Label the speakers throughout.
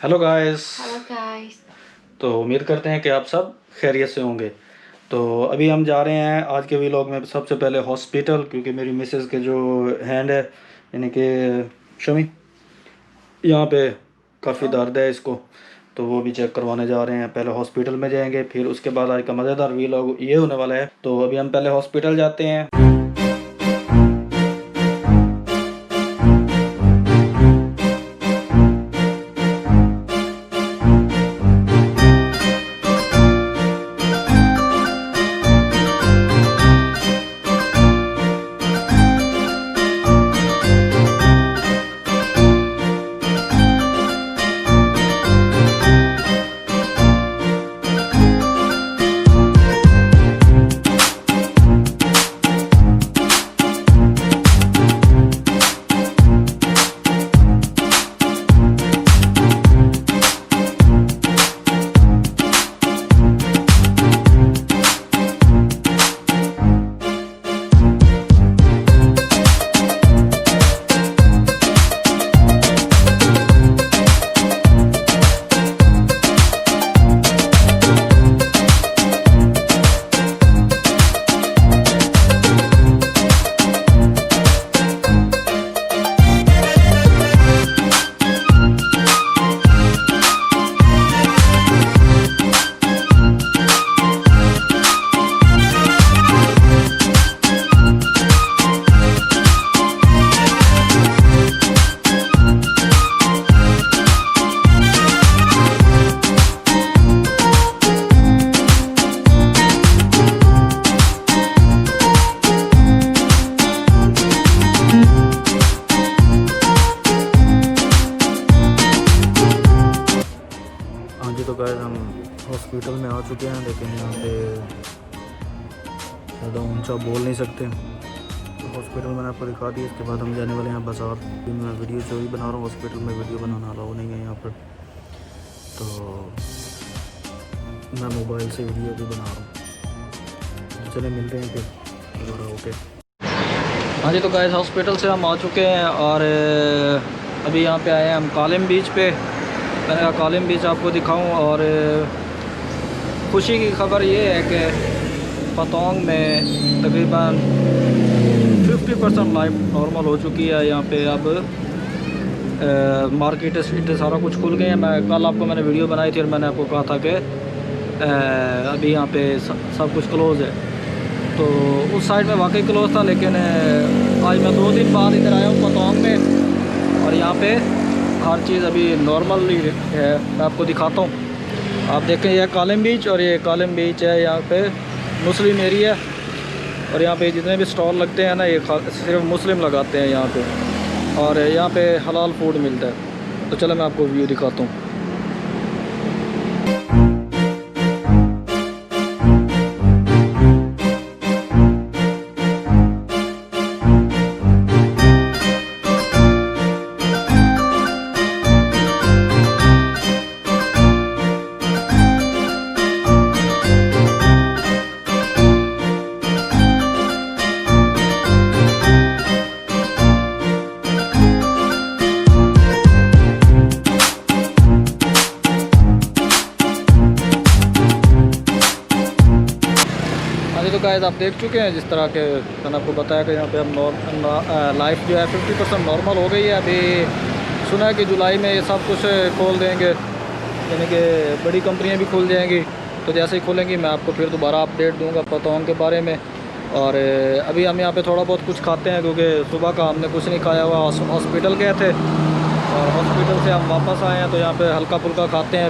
Speaker 1: Hello guys.
Speaker 2: Hello guys.
Speaker 1: तो उम्मीद करते हैं कि आप सब खैरियत से होंगे। तो अभी हम जा रहे हैं आज के व्लॉग में सबसे पहले हॉस्पिटल, क्योंकि मेरी मिसेज़ के जो हैंड है यानी कि शमी, यहाँ पे काफ़ी दर्द है इसको। तो वो भी चेक करवाने जा रहे हैं। पहले हॉस्पिटल में जाएंगे, फिर उसके बाद आज का मज़ेदार व्लॉग ये होने वाला है। तो अभी हम पहले हॉस्पिटल जाते हैं। हाँ जी, तो गाइस हम हॉस्पिटल में आ चुके हैं, लेकिन यहाँ पे ज़्यादा ऊंचा बोल नहीं सकते। तो हॉस्पिटल मैंने आपको दिखा दिया। इसके बाद हम जाने वाले हैं बाज़ार। मैं वीडियो जो भी बना रहा हूँ हॉस्पिटल में वीडियो बनाना अलाउ नहीं है यहाँ पर, तो मैं मोबाइल से वीडियो भी बना रहा हूँ। तो चले मिलते हैं फिर दोबारा। ओके। हाँ जी, तो गाइस हॉस्पिटल से हम आ चुके हैं और अभी यहाँ पे आए हैं हम कालिम बीच पे। मैंने कहा कालिम बीच आपको दिखाऊं। और खुशी की खबर ये है कि पतोंग में तकरीबन 50% लाइफ नॉर्मल हो चुकी है। यहाँ पे अब मार्केट स्ट्रीट सारा कुछ खुल गए हैं। मैं कल आपको मैंने वीडियो बनाई थी और मैंने आपको कहा था कि अभी यहाँ पे सब कुछ क्लोज़ है। तो उस साइड में वाकई क्लोज़ था, लेकिन आज मैं 2 दिन बाद इधर आया हूँ पतोंग में और यहाँ पे हर चीज़ अभी नॉर्मल ही है। मैं आपको दिखाता हूँ। आप देखें, यह कालिम बीच और ये कालिम बीच है। यहाँ पे मुस्लिम एरिया और यहाँ पे जितने भी स्टॉल लगते हैं ना, ये सिर्फ मुस्लिम लगाते हैं यहाँ पे। और यहाँ पे हलाल फूड मिलता है। तो चलो मैं आपको व्यू दिखाता हूँ। तो गाइस आप देख चुके हैं, जिस तरह के मैंने आपको बताया कि यहाँ पे हम लाइफ जो है 50% नॉर्मल हो गई है। अभी सुना है कि जुलाई में ये सब कुछ खोल देंगे, यानी कि बड़ी कंपनियाँ भी खुल जाएंगी। तो जैसे ही खुलेंगी मैं आपको फिर दोबारा अपडेट दूंगा पतोंग के बारे में। और अभी हम यहाँ पे थोड़ा बहुत कुछ खाते हैं, क्योंकि सुबह का हमने कुछ नहीं खाया हुआ। हॉस्पिटल गए थे और हॉस्पिटल से हम वापस आए हैं, तो यहाँ पर हल्का फुल्का खाते हैं।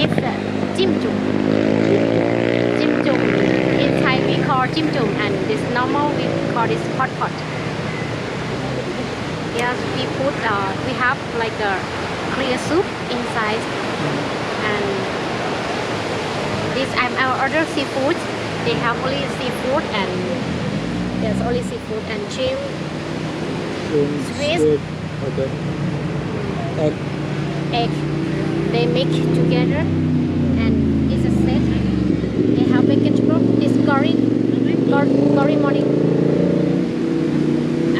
Speaker 2: This chim chum. Chim chum. In Thai we call chim chum, and this normal we call this hot pot. Yes, we put we have like a clear soup inside, and this I'm our other seafood. They have only seafood, and there's only seafood and shrimp, squid,
Speaker 1: Okay.
Speaker 2: egg. They mix together, and it's a set. They have vegetable. It's curry morning,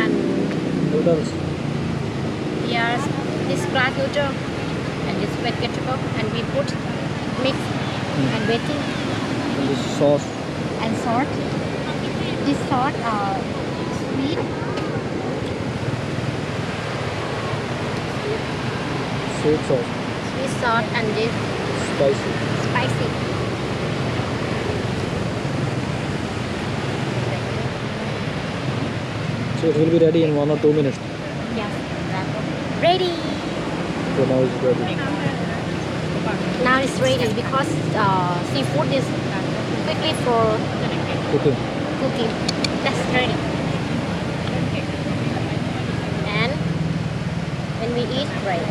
Speaker 2: and
Speaker 1: Noodles.
Speaker 2: yes, this glass noodle and this vegetable, and we put mix and waiting
Speaker 1: And this sauce.
Speaker 2: and salt. This salt sweet.
Speaker 1: Sweet sauce.
Speaker 2: Sweet salt and this
Speaker 1: Spicy.
Speaker 2: spicy.
Speaker 1: So it will be ready in 1 or 2 minutes.
Speaker 2: Yes, ready.
Speaker 1: So now it's ready.
Speaker 2: Now it's ready because seafood is quickly for
Speaker 1: Cooking.
Speaker 2: cooking. That's ready. And when we eat, right?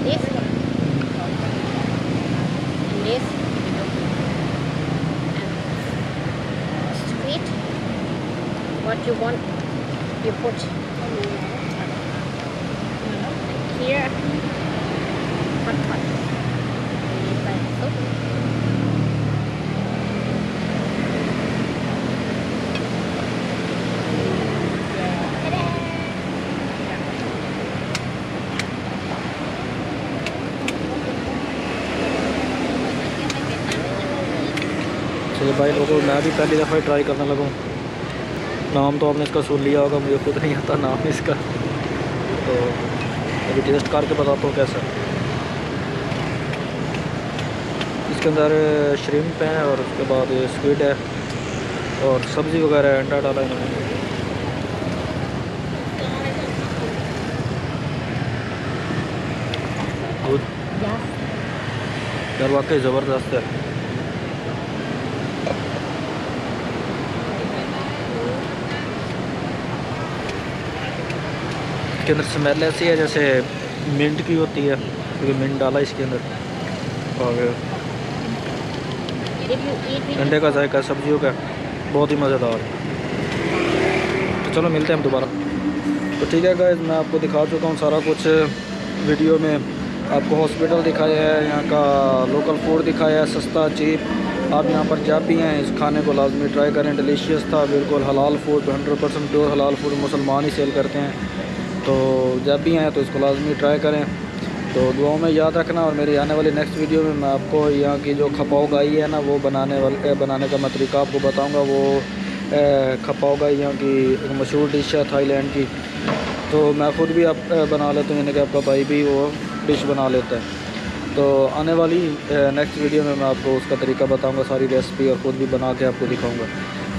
Speaker 2: This and this and sweet. What you want, you put here. Hot pot. Soup.
Speaker 1: चलिए भाई लोगों, मैं भी पहली दफ़ा try करने लगा हूँ। नाम तो आपने इसका सुन लिया होगा, मुझे खुद नहीं आता नाम इसका, तो अभी टेस्ट करके बताता हूँ कैसा। इसके अंदर श्रिम्प है और उसके बाद स्क्विड है और सब्ज़ी वगैरह अंडा डाला इन्होंने। गुड यार, वाकई ज़बरदस्त है। इसके अंदर स्मेल ऐसी है जैसे मिंट की होती है, क्योंकि मिंट डाला इसके अंदर, और अंडे का जायका, सब्जियों का, बहुत ही मज़ेदार। तो चलो मिलते हैं हम दोबारा। तो ठीक है गाइस, मैं आपको दिखा चुका हूँ सारा कुछ वीडियो में। आपको हॉस्पिटल दिखाया है, यहाँ का लोकल फूड दिखाया है, सस्ता चीप। आप यहाँ पर जब भी हैं इस खाने को लाजमी ट्राई करें। डिलीशियस था, बिल्कुल हलाल फूड, 100% प्योर हलाल फूड मुसलमान ही सेल करते हैं। तो जब भी आएँ तो इसको लाजमी ट्राई करें। तो दुआओं में याद रखना, और मेरी आने वाली नेक्स्ट वीडियो में मैं आपको यहाँ की जो खपाओ गाई है ना, वो बनाने का मैं तरीका आपको बताऊँगा। वो खपाओ गाई यहाँ की एक मशहूर डिश है थाईलैंड की। तो मैं ख़ुद भी बना लेता हूँ, यानी कि आपका भाई भी वो डिश बना लेता है। तो आने वाली नेक्स्ट वीडियो में मैं आपको उसका तरीका बताऊँगा, सारी रेसिपी, और ख़ुद भी बना के आपको दिखाऊँगा।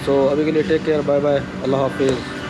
Speaker 1: सो अभी के लिए टेक केयर, बाय बाय, अल्लाह हाफिज़।